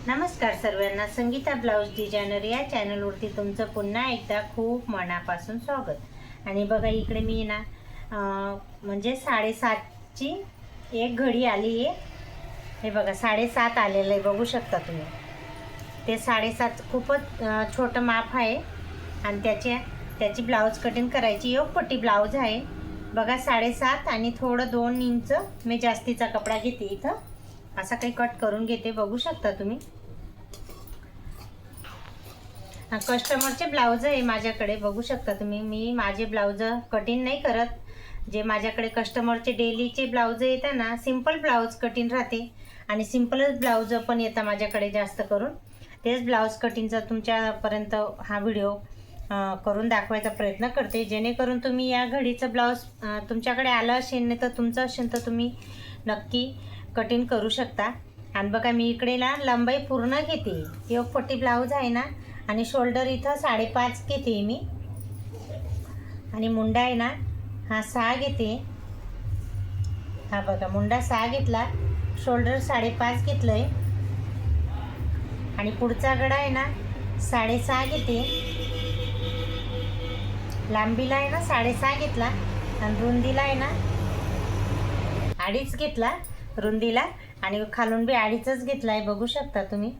नमस्कार सर्वांना, Sangeeta blouse designer या चॅनलवरती तुमचं पुन्हा एकदा खूप मनापासून स्वागत। आणि बघा इकडे मी ना म्हणजे 7:30ची एक घडी आली आहे। हे बघा 7:30 आलेलं आहे, बघू शकता तुम्ही। ते 7:30 खूपच छोटं माप आहे आणि त्याची ब्लाउज कटिंग करायची योगपट्टी ब्लाउज आहे। बघा 7:30 आणि थोडं 2 इंच मी जास्तीचा कपडा घेते, इथं असा काही कट करून घेते, बघू शकता तुम्ही। कस्टमरचे ब्लाउज आहे माझ्याकडे, बघू शकता तुम्ही। मी माझे ब्लाउज कटिंग नाही करत, जे माझ्याकडे कस्टमरचे डेलीचे ब्लाउज येतात ना, सिंपल ब्लाउज कटिंग राहते आणि सिंपलच ब्लाउज पण येतात माझ्याकडे जास्त करून। तेच ब्लाउज कटिंगचा तुमच्यापर्यंत हा व्हिडिओ करून दाखवायचा प्रयत्न करते, जेणेकरून तुम्ही या घडीचं ब्लाउज तुमच्याकडे आलं असेल नाही तर तुमचं असेल तर तुम्ही नक्की कटिंग करू शकता। आणि बघा मी इकडे ना लंबाई पूर्ण घेते, योगपट्टी ब्लाउज आहे ना, आणि शोल्डर इथं 5.5 घेते मी, आणि मुंडा आहे ना हा 6 घेते। हा बघा मुंडा 6 घेतला, शोल्डर 5.5 घेतलंय, आणि पुढचा गळा आहे ना 6.5 घेते। लांबीला आहे ना 6.5 घेतला आणि रुंदीला आहे ना 2.5 घेतला रुंदीला, आणि खालून बी 2.5च घेतलाय, बघू शकता तुम्ही।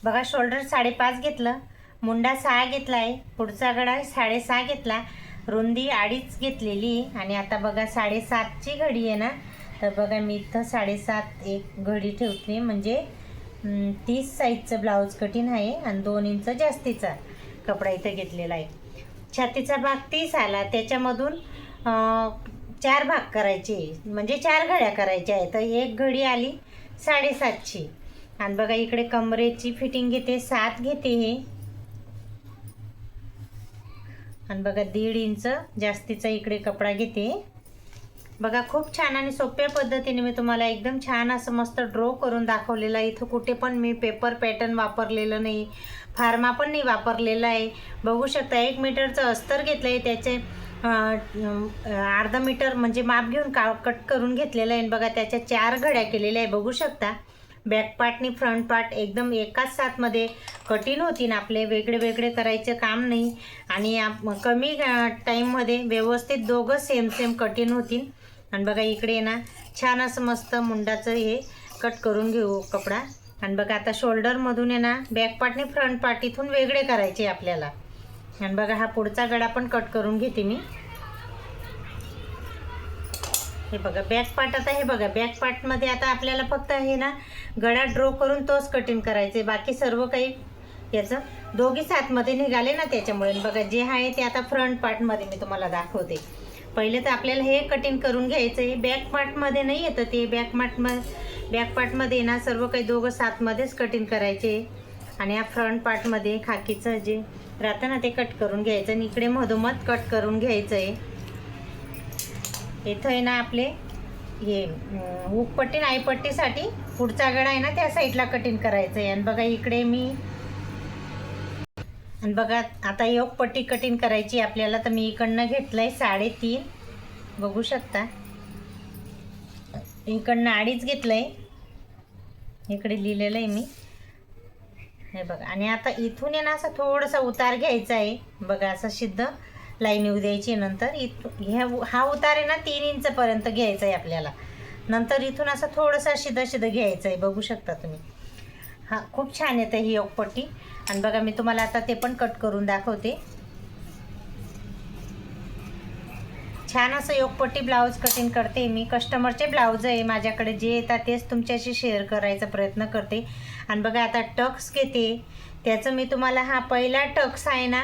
बघा शोल्डर 5.5 घेतलं, मुंडा 6 घेतलाय, पुढचा गळा 6.5 घेतला, रुंदी 2.5 घेतलेली, आणि आता बघा 7:30ची घडी आहे ना, तर बघा मी इथं 7:30 एक घडी ठेवते, म्हणजे 30 साईजचं ब्लाउज कटिंग आहे आणि 2 इंच जास्तीचा कपडा इथं घेतलेला आहे। छातीचा भाग 30 आला, त्याच्यामधून 4 भाग करायचे, म्हणजे 4 घड्या करायच्या आहेत, तर एक घडी आली 7:30ची। आणि बघा इकडे कमरेची फिटिंग घेते, 7 घेते हे, आणि बघा 1.5 इंच जास्तीचा इकडे कपडा घेते। बघा खूप छान आणि सोप्या पद्धतीने मी तुम्हाला एकदम छान असं मस्त ड्रॉ करून दाखवलेलं आहे। इथं कुठे पण मी पेपर पॅटर्न वापरलेलं नाही, फार्मा पण नाही वापरलेला आहे, बघू शकता। 1 मीटरचं अस्तर घेतलं आहे, त्याचे अर्धा मीटर म्हणजे माप घेऊन कट करून घेतलेलं आहे। बघा त्याच्या 4 घड्या केलेल्या आहे, बघू शकता। बॅक पार्टनी फ्रंट पार्ट एकदम एकाच साथमध्ये कटिंग होतील, आपले वेगळे वेगळे करायचं काम नाही, आणि कमी टाईममध्ये व्यवस्थित दोघं सेम कटिंग होतील। आणि बघा इकडे ना छान असं मस्त मुंडाचं हे कट करून घेऊ कपडा। आणि बघा आता शोल्डरमधून आहे ना बॅक पार्टने फ्रंट पार्ट इथून वेगळे करायचे आपल्याला। आणि बघा हा पुढचा गळा पण कट करून घेते मी। हे बघा बॅक पार्ट, आता हे बघा बॅक पार्टमध्ये आता आपल्याला फक्त हे ना गळा ड्रॉ करून तोच कटिंग करायचे, बाकी सर्व काही याचं दोघी साथमध्ये निघाले ना, त्याच्यामुळे बघा जे आहे ते आता फ्रंट पार्टमध्ये मी तुम्हाला दाखवते। पहिले तर आपल्याला हे कटिंग करून घ्यायचं आहे, बॅक पार्टमध्ये नाही येतं ते, बॅक पार्टमध्ये ना सर्व काही दोघं साथमध्येच कटिंग करायचे, आणि या फ्रंट पार्टमध्ये खाकीचं जे राहतं ना ते कट करून घ्यायचं, आणि इकडे मधोमध कट करून घ्यायचं आहे। इथं आहे ना आपले हे हुकपट्टी नाईपट्टीसाठी पुढचा गळा आहे ना त्या साईडला कटिंग करायचं आहे। आणि बघा इकडे मी, आणि बघा आता योगपट्टी कटिंग करायची आपल्याला, तर मी इकडनं घेतलंय 3.5, बघू शकता। इकडनं 2.5 घेतलंय, इकडे लिहिलेलं आहे मी, हे बघा। आणि आता इथून आहे ना असं थोडासा उतार घ्यायचा आहे, बघा असं सिद्ध लाईन येऊ द्यायची। नंतर हा उतार आहे ना 3 इंचपर्यंत घ्यायचा आहे आपल्याला, नंतर इथून असं थोडंसं सिधं घ्यायचं आहे, बघू शकता तुम्ही। हा खूप छान येतं ही योगपट्टी। आणि बघा मी तुम्हाला आता ते पण कट करून दाखवते। छान असं योगपट्टी ब्लाउज कटिंग करते मी, कस्टमरचे ब्लाउज आहे माझ्याकडे, जे येतात तेच तुमच्याशी शेअर करायचा प्रयत्न करते। आणि बघा आता टक्स घेते, त्याचं मी तुम्हाला, हा पहिला टक्स आहे ना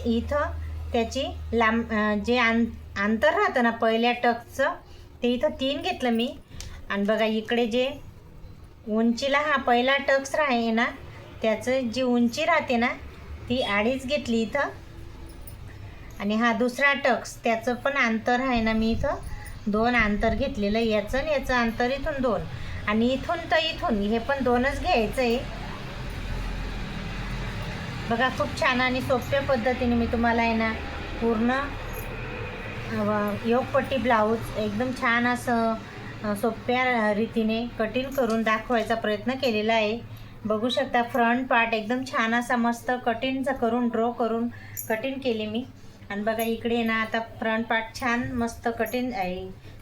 इथं त्याची जे अंतर राहतं ना पहिल्या टक्सचं, ते इथं 3 घेतलं मी। आणि बघा इकडे जे उंचीला हा पहिला टक्स आहे ना, त्याचं जी उंची राहते ना ती 2.5 घेतली इथं, आणि हा दुसरा टक्स त्याचं पण अंतर आहे ना, मी इथं 2 अंतर घेतलेलं, याचं आणि याचं अंतर इथून 2, आणि इथून तर इथून हे पण 2च घ्यायचं आहे। बघा खूप छान आणि सोप्या पद्धतीने मी तुम्हाला आहे ना पूर्ण योगपट्टी ब्लाऊज एकदम छान असं सोप्या रीतीने कटिंग करून दाखवायचा प्रयत्न केलेला आहे. बघू शकता फ्रंट पार्ट एकदम छान असा मस्त कटिंगचा करून ड्रॉ करून कटिंग केली मी. आणि बघा इकडे ना आता फ्रंट पार्ट छान मस्त कटिंग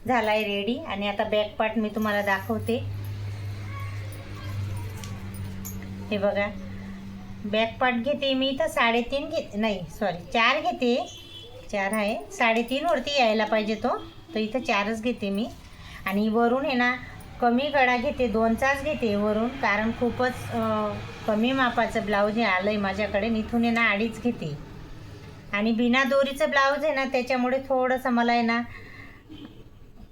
झाला आहे रेडी. आणि आता बॅक पार्ट मी तुम्हाला दाखवते. हे बघा बॅक पार्ट घेते मी इथं 3.5 घेते, नाही सॉरी 4 घेते. 4 आहे, 3.5 वरती यायला पाहिजे तो, तर इथं 4च घेते मी. आणि वरून आहे ना कमी गळा घेते, 2चाच घेते वरून, कारण खूपच कमी मापाचं ब्लाऊज हे आलं आहे माझ्याकडे. इथून आहे ना 2.5 घेते. आणि बिना दोरीचं ब्लाऊज आहे ना त्याच्यामुळे थोडंसं मला आहे ना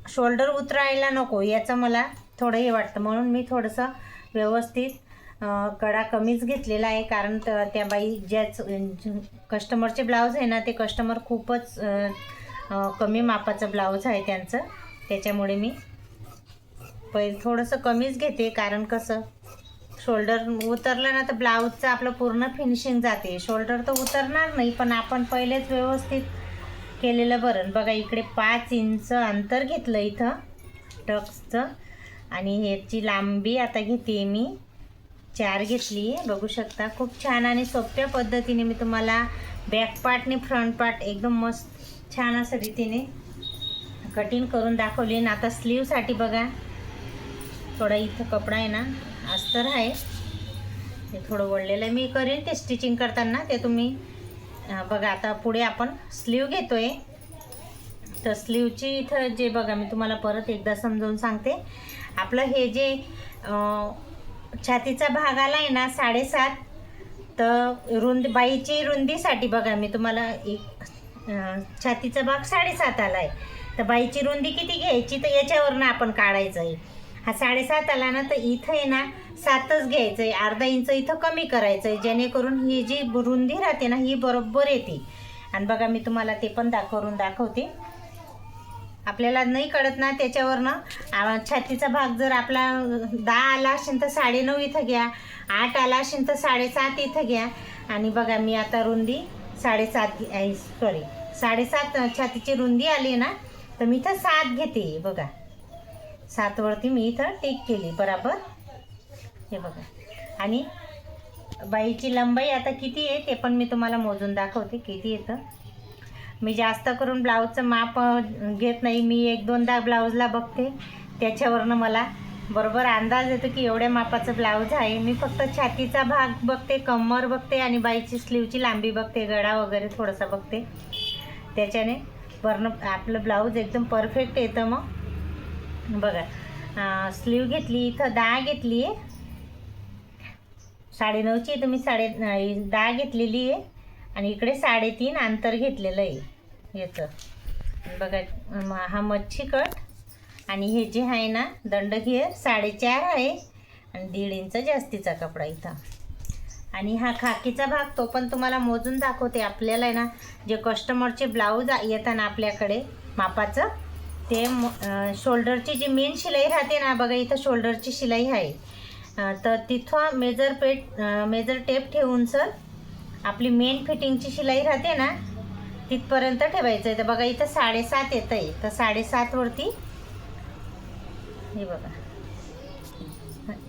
शोल्डर उतरायला नको याचं मला थोडं हे वाटतं, म्हणून मी थोडंसं व्यवस्थित गळा कमीच घेतलेला आहे. कारण त्या बाई ज्याच कस्टमरचे ब्लाऊज आहे ना ते कस्टमर खूपच कमी मापाचं ब्लाऊज आहे त्यांचं, त्याच्यामुळे मी पहिले थोडंसं कमीच घेते. कारण कसं शोल्डर उतरलं ना तर ब्लाऊजचं आपलं पूर्ण फिनिशिंग जाते. शोल्डर तर उतरणार नाही, पण आपण पहिलेच व्यवस्थित केलेलं बरं. बघा इकडे 5 इंच अंतर घेतलं इथं टक्सचं. आणि ह्याची लांबी आता घेते मी 4 घेतली आहे. बघू शकता खूप छान आणि सोप्या पद्धतीने मी तुम्हाला बॅक पार्ट आणि फ्रंट पार्ट एकदम मस्त छान असं रीतीने कटिंग करून दाखवली. आणि आता स्लीवसाठी बघा थोडा इथं कपडा आहे ना अस्तर आहे, ते थोडं वळलेलं आहे. मी करेन ते स्टिचिंग करताना, ते तुम्ही बघा. आता पुढे आपण स्लीव घेतोय, तर स्लीवची इथं जे बघा मी तुम्हाला परत एकदा समजावून सांगते. आपलं हे जे छातीचा भाग आला आहे ना 7.5, तर बाईची रुंदीसाठी बघा मी तुम्हाला छातीचा भाग 7.5 आला आहे, तर बाईची रुंदी किती घ्यायची तर याच्यावरनं आपण काढायचं आहे. हा 7.5 आला ना तर इथं आहे ना 7च घ्यायचं आहे, अर्धा इंच इथं कमी करायचं आहे, जेणेकरून ही जी रुंदी राहते ना ही बरोबर येते. आणि बघा मी तुम्हाला ते पण करून दाखवते. आपल्याला नाही कळत ना त्याच्यावरनं छातीचा भाग जर आपला 10 आला असेल तर 9.5 इथं घ्या, 8 आला असेल तर 7.5 इथं घ्या. आणि बघा मी आता रुंदी 7.5 छातीची रुंदी आली ना तर मी इथं 7 घेते. बघा 7 वरती मी इथं टिक केली बरोबर. हे बघा. आणि बाईची लंबाई आता किती आहे ते पण मी तुम्हाला मोजून दाखवते किती येतं. मी जास्त करून ब्लाऊजचं माप घेत नाही, मी 1-2दा ब्लाऊजला बघते, त्याच्यावरनं मला बरोबर अंदाज येतो की एवढ्या मापाचं ब्लाऊज आहे. मी फक्त छातीचा भाग बघते, कमर बघते आणि बाईची स्लीवची लांबी बघते, गळा वगैरे थोडासा बघते, त्याच्याने वरनं आपलं ब्लाऊज एकदम परफेक्ट येतं. मग बघा स्लीव घेतली इथं 10 घेतली आहे, 9.5ची तर मी 10 घेतलेली आहे. आणि इकडे 3.5 अंतर घेतलेलं आहे याचं. बघा हा मच्छी कट. आणि हे जे आहे ना दंड घेर 4.5 आहे आणि 1.5 इंच जास्तीचा कपडा इथं. आणि हा खाकीचा भाग तो पण तुम्हाला मोजून दाखवते. आपल्याला आहे ना जे कस्टमरचे ब्लाऊज येतात ना आपल्याकडे मापाचं, ते शोल्डरची जी मेन शिलाई राहते ना बघा इथं शोल्डरची शिलाई आहे, तर तिथं मेजर टेप ठेवून सर आपली मेन फिटिंगची शिलाई राहते ना तिथपर्यंत ठेवायचं आहे. तर बघा इथं 7.5 येतं आहे, तर 7.5 वरती हे बघा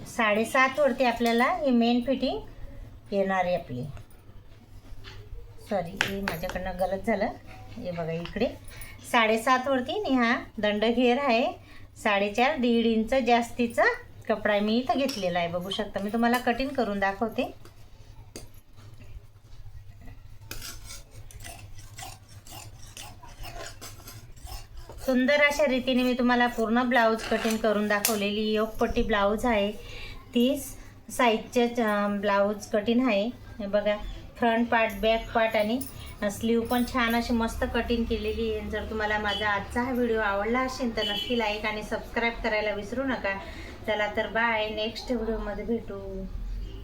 7.5 वरती आपल्याला ही मेन फिटिंग येणार आहे आपली. सॉरी हे माझ्याकडनं गलत झालं. हे बघा इकडे 7.5 वरती आणि हा दंड घेर आहे 4.5, 1.5 इंच जास्तीचा कपडा मी इथं घेतलेला आहे. बघू शकता मी तुम्हाला कटिंग करून दाखवते. सुंदर अशा रीतीने मी तुम्हाला पूर्ण ब्लाऊज कटिंग करून दाखवलेली. योगपट्टी ब्लाऊज आहे, 30 साईजचे ब्लाऊज कटिंग आहे. हे बघा फ्रंट पार्ट, बॅक पार्ट आणि स्लीव पण छान अशी मस्त कटिंग केलेली आहे. जर तुम्हाला माझा आजचा हा व्हिडिओ आवडला असेल तर नक्की लाईक आणि सबस्क्राईब करायला विसरू नका. चला तर बाय, नेक्स्ट व्हिडिओमध्ये भेटू.